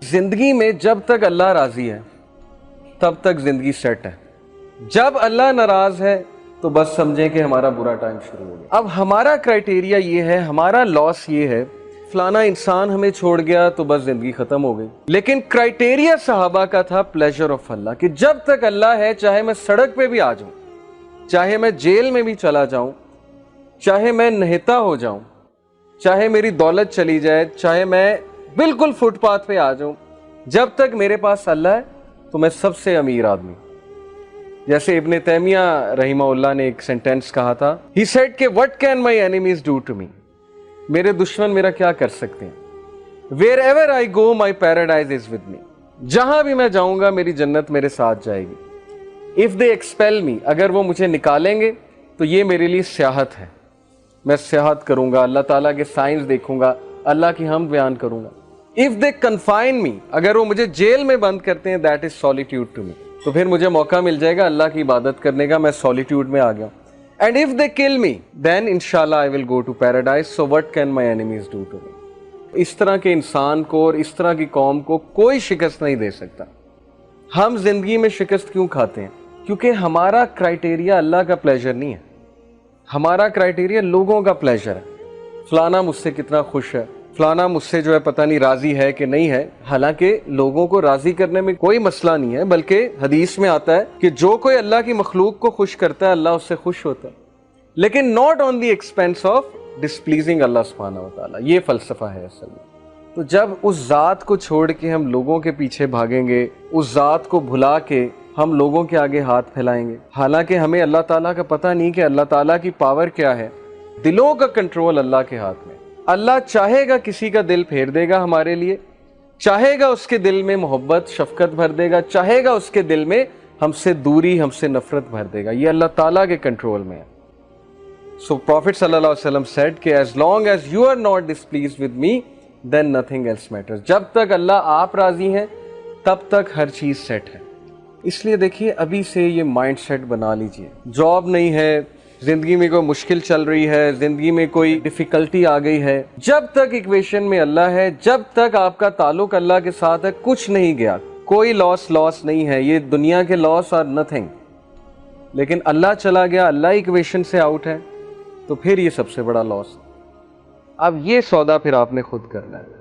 زندگی میں جب تک اللہ راضی ہے تب تک زندگی سیٹ ہے. جب اللہ ناراض ہے تو بس سمجھیں کہ ہمارا برا ٹائم شروع ہو گیا. اب ہمارا کرائٹیریا یہ ہے, ہمارا لاس یہ ہے, فلانا انسان ہمیں چھوڑ گیا تو بس زندگی ختم ہو گئی. لیکن کرائٹیریا صحابہ کا تھا پلیجر آف اللہ, کہ جب تک اللہ ہے چاہے میں سڑک پہ بھی آ جاؤں, چاہے میں جیل میں بھی چلا جاؤں, چاہے میں نہتا ہو جاؤں, چاہے میری دولت چلی جائے, چاہے میں بالکل فٹ پاتھ پہ آ جاؤں, جب تک میرے پاس اللہ ہے تو میں سب سے امیر آدمی. جیسے ابن تیمیہ رحمہ اللہ نے ایک سینٹینس کہا تھا, ہی سیڈ کہ what can my enemies do to me, میرے دشمن میرا کیا کر سکتے ہیں. wherever I go my paradise is with me, جہاں بھی میں جاؤں گا میری جنت میرے ساتھ جائے گی. if they expel me, اگر وہ مجھے نکالیں گے تو یہ میرے لیے سیاحت ہے, میں سیاحت کروں گا, اللہ تعالیٰ کے سائنس دیکھوں گا, اللہ کی حمد بیان کروں گا. if they confine me, اگر وہ مجھے جیل میں بند کرتے ہیں, that is solitude to me, تو پھر مجھے موقع مل جائے گا اللہ کی عبادت کرنے کا, میں سولیٹیوڈ میں آ گیا. اینڈ اف دے کل می دین انشاءاللہ I will go to paradise, so what can my enemies do to me. اس طرح کے انسان کو اور اس طرح کی قوم کو کوئی شکست نہیں دے سکتا. ہم زندگی میں شکست کیوں کھاتے ہیں؟ کیونکہ ہمارا کرائٹیریا اللہ کا پلیجر نہیں ہے, ہمارا کرائٹیریا لوگوں کا پلیجر ہے. فلانا مجھ سے کتنا خوش ہے, فلانا مجھ سے جو ہے پتہ نہیں راضی ہے کہ نہیں ہے. حالانکہ لوگوں کو راضی کرنے میں کوئی مسئلہ نہیں ہے, بلکہ حدیث میں آتا ہے کہ جو کوئی اللہ کی مخلوق کو خوش کرتا ہے اللہ اس سے خوش ہوتا ہے, لیکن not on the expense of displeasing اللہ سبحانہ و تعالیٰ. یہ فلسفہ ہے اصل میں. تو جب اس ذات کو چھوڑ کے ہم لوگوں کے پیچھے بھاگیں گے, اس ذات کو بھلا کے ہم لوگوں کے آگے ہاتھ پھیلائیں گے, حالانکہ ہمیں اللہ تعالیٰ کا پتہ نہیں کہ اللہ تعالیٰ کی پاور کیا ہے. دلوں کا کنٹرول اللہ کے ہاتھ میں. اللہ چاہے گا کسی کا دل پھیر دے گا ہمارے لیے, چاہے گا اس کے دل میں محبت شفقت بھر دے گا, چاہے گا اس کے دل میں ہم سے دوری ہم سے نفرت بھر دے گا. یہ اللہ تعالیٰ کے کنٹرول میں ہے. سو پروفٹ صلی اللہ علیہ وسلم سیڈ کہ as long as you are not displeased with me then nothing else matters. جب تک اللہ آپ راضی ہیں تب تک ہر چیز سیٹ ہے. اس لیے دیکھیے ابھی سے یہ مائنڈ سیٹ بنا لیجئے. جاب نہیں ہے, زندگی میں کوئی مشکل چل رہی ہے, زندگی میں کوئی ڈیفیکلٹی آ گئی ہے, جب تک ایکویشن میں اللہ ہے, جب تک آپ کا تعلق اللہ کے ساتھ ہے, کچھ نہیں گیا, کوئی لاس نہیں ہے. یہ دنیا کے لاس آر نتھنگ. لیکن اللہ چلا گیا, اللہ ایکویشن سے آؤٹ ہے, تو پھر یہ سب سے بڑا لاس. اب یہ سودا پھر آپ نے خود کرنا ہے.